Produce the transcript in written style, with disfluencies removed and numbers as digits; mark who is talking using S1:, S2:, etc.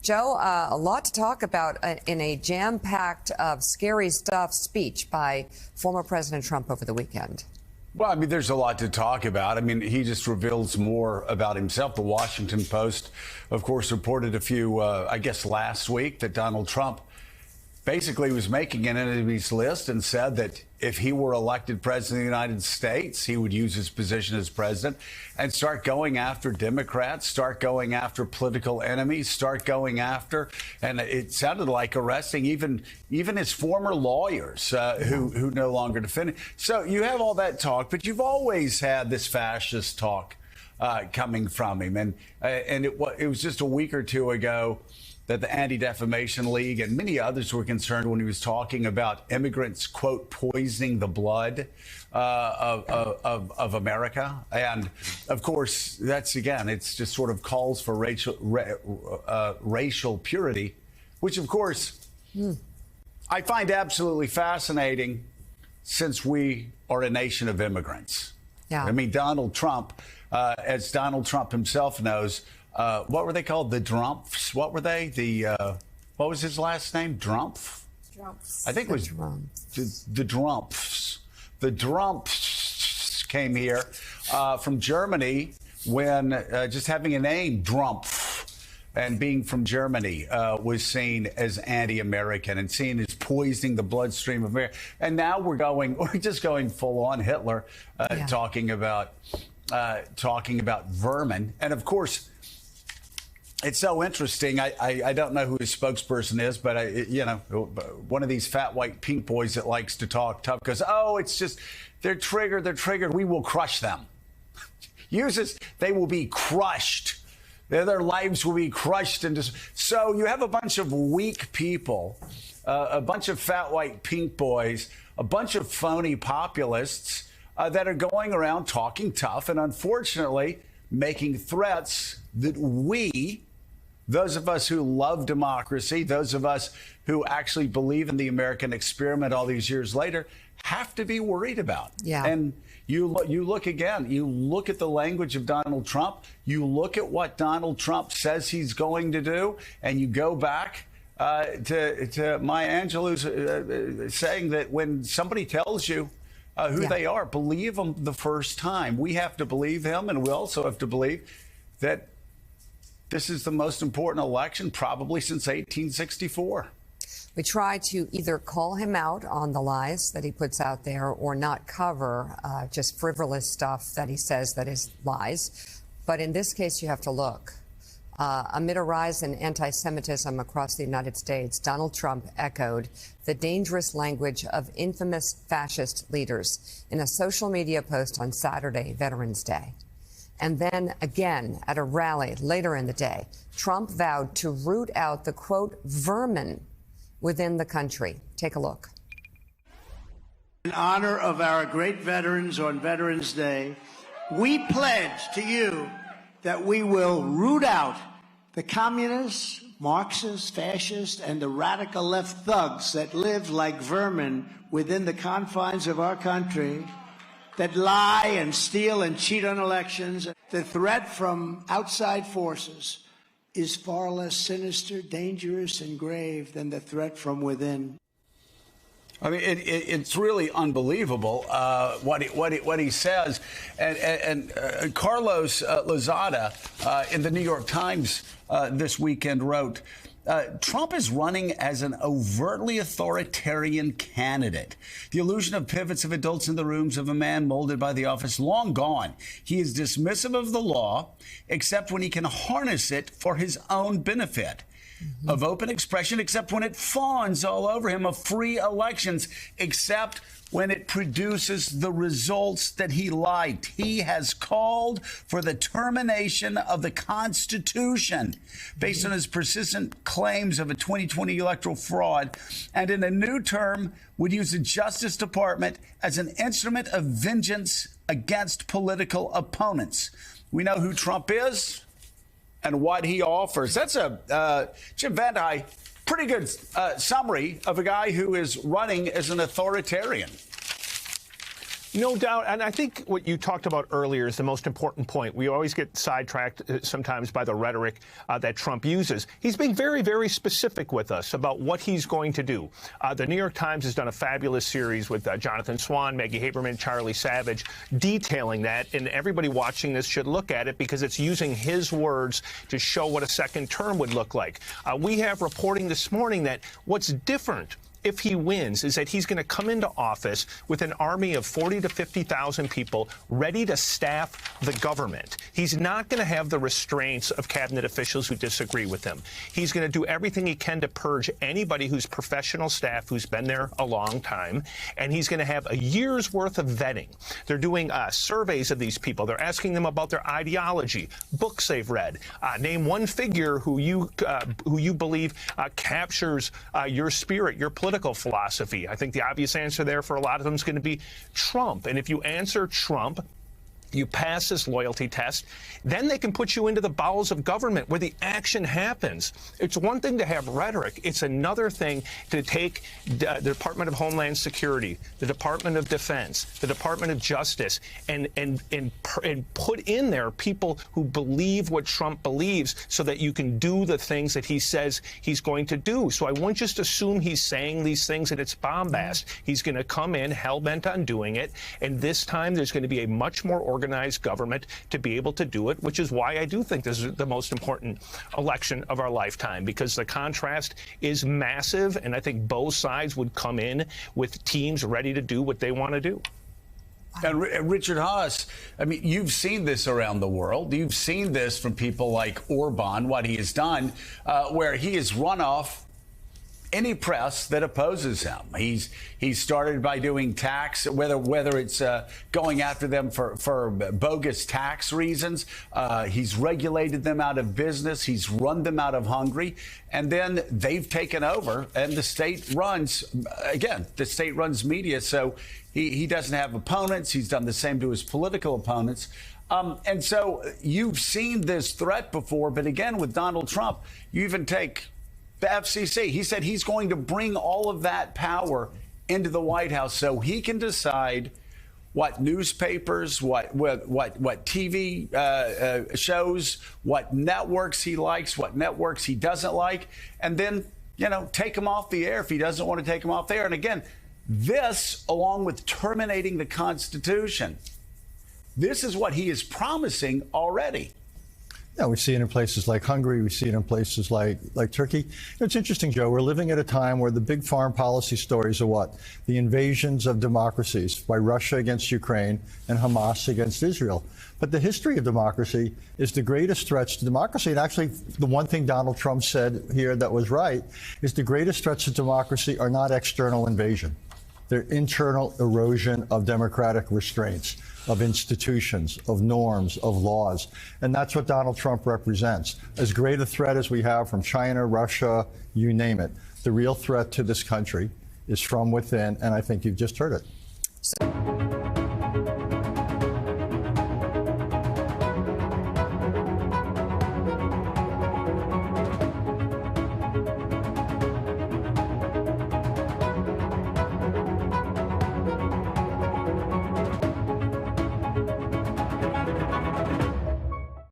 S1: Joe, a lot to talk about in a jam-packed, scary stuff speech by former President Trump over the weekend.
S2: Well, I mean, there's a lot to talk about. I mean, he just reveals more about himself. The Washington Post, of course, reported a few, I guess, last week that Donald Trump basically was making an enemies list and said that if he were elected president of the United States, he would use his position as president and start going after Democrats, start going after political enemies, start going after, and it sounded like arresting even his former lawyers who no longer defend him. So you have all that talk, but you've always had this fascist talk coming from him. And it was just a week or two ago that the Anti-Defamation League and many others were concerned when he was talking about immigrants, quote, poisoning the blood of America. And of course, that's, again, it's just sort of calls for racial purity, which, of course, I find absolutely fascinating since we are a nation of immigrants. Yeah. I mean, Donald Trump, as Donald Trump himself knows, what were they called? The Drumps? What were they? What was his last name? Drump?
S1: Drumps.
S2: I think it was the Drumps. The Drumps came here from Germany when just having a name, Drumpf, and being from Germany was seen as anti-American and seen as poisoning the bloodstream of America. And now we're just going full on Hitler, talking about vermin. And of course, it's so interesting. I don't know who his spokesperson is, but one of these fat white pink boys that likes to talk tough goes, oh, it's just, they're triggered. We will crush them. They will be crushed. Their lives will be crushed. So you have a bunch of weak people, a bunch of fat white pink boys, a bunch of phony populists that are going around talking tough and unfortunately making threats that those of us who love democracy, those of us who actually believe in the American experiment all these years later, have to be worried about. Yeah. And you look again, you look at the language of Donald Trump, you look at what Donald Trump says he's going to do, and you go back to Maya Angelou's saying that when somebody tells you who they are, believe them the first time. We have to believe him, and we also have to believe that this is the most important election probably since 1864.
S1: We try to either call him out on the lies that he puts out there or not cover just frivolous stuff that he says that is lies. But in this case, you have to look. Amid a rise in anti-Semitism across the United States, Donald Trump echoed the dangerous language of infamous fascist leaders in a social media post on Saturday, Veterans Day. And then again at a rally later in the day, Trump vowed to root out the, quote, vermin within the country. Take a look.
S3: In honor of our great veterans on Veterans Day, we pledge to you that we will root out the communists, Marxists, fascists, and the radical left thugs that live like vermin within the confines of our country, that lie and steal and cheat on elections. The threat from outside forces is far less sinister, dangerous, and grave than the threat from within.
S2: I mean, it's really unbelievable what he says. And Carlos Lozada in the New York Times this weekend wrote, Trump is running as an overtly authoritarian candidate. The illusion of pivots of adults in the rooms of a man molded by the office, long gone. He is dismissive of the law, except when he can harness it for his own benefit. Of open expression, except when it fawns all over him, of free elections, except when it produces the results that he liked. He has called for the termination of the Constitution based on his persistent claims of a 2020 electoral fraud, and in a new term would use the Justice Department as an instrument of vengeance against political opponents. We know who Trump is and what he offers. That's Jim Vandehei, pretty good summary of a guy who is running as an authoritarian.
S4: No doubt. And I think what you talked about earlier is the most important point. We always get sidetracked sometimes by the rhetoric that Trump uses. He's being very, very specific with us about what he's going to do. The New York Times has done a fabulous series with Jonathan Swan, Maggie Haberman, Charlie Savage, detailing that. And everybody watching this should look at it because it's using his words to show what a second term would look like. We have reporting this morning that what's different if he wins is that he's going to come into office with an army of 40 to 50,000 people ready to staff the government. He's not going to have the restraints of cabinet officials who disagree with him. He's going to do everything he can to purge anybody who's professional staff who's been there a long time, and he's going to have a year's worth of vetting. They're doing surveys of these people. They're asking them about their ideology, books they've read. Name one figure who you believe captures your spirit, your political philosophy. I think the obvious answer there for a lot of them is going to be Trump. And if you answer Trump, you pass this loyalty test, then they can put you into the bowels of government where the action happens. It's one thing to have rhetoric. It's another thing to take the Department of Homeland Security, the Department of Defense, the Department of Justice, and put in there people who believe what Trump believes so that you can do the things that he says he's going to do. So I wouldn't just assume he's saying these things and it's bombast. He's going to come in hell-bent on doing it, and this time there's going to be a much more organized government to be able to do it, which is why I do think this is the most important election of our lifetime, because the contrast is massive, and I think both sides would come in with teams ready to do what they want to do.
S2: And Richard Haass, I mean, you've seen this around the world. You've seen this from people like Orban, what he has done, where he has run off any press that opposes him. He's started by doing tax, whether it's going after them for bogus tax reasons. He's regulated them out of business. He's run them out of Hungary. And then they've taken over, and the state runs media. So he doesn't have opponents. He's done the same to his political opponents. And so you've seen this threat before. But again, with Donald Trump, you even take the FCC. He said he's going to bring all of that power into the White House so he can decide what newspapers, what TV shows, what networks he likes, what networks he doesn't like, and then, take them off the air if he doesn't want to take them off the air. And again, this, along with terminating the Constitution, this is what he is promising already.
S5: Yeah, we see it in places like Hungary. We see it in places like Turkey. It's interesting, Joe. We're living at a time where the big foreign policy stories are what? The invasions of democracies by Russia against Ukraine and Hamas against Israel. But the history of democracy is the greatest threats to democracy. And actually, the one thing Donald Trump said here that was right is the greatest threats to democracy are not external invasion. They're internal erosion of democratic restraints, of institutions, of norms, of laws. And that's what Donald Trump represents. As great a threat as we have from China, Russia, you name it, the real threat to this country is from within, and I think you've just heard it.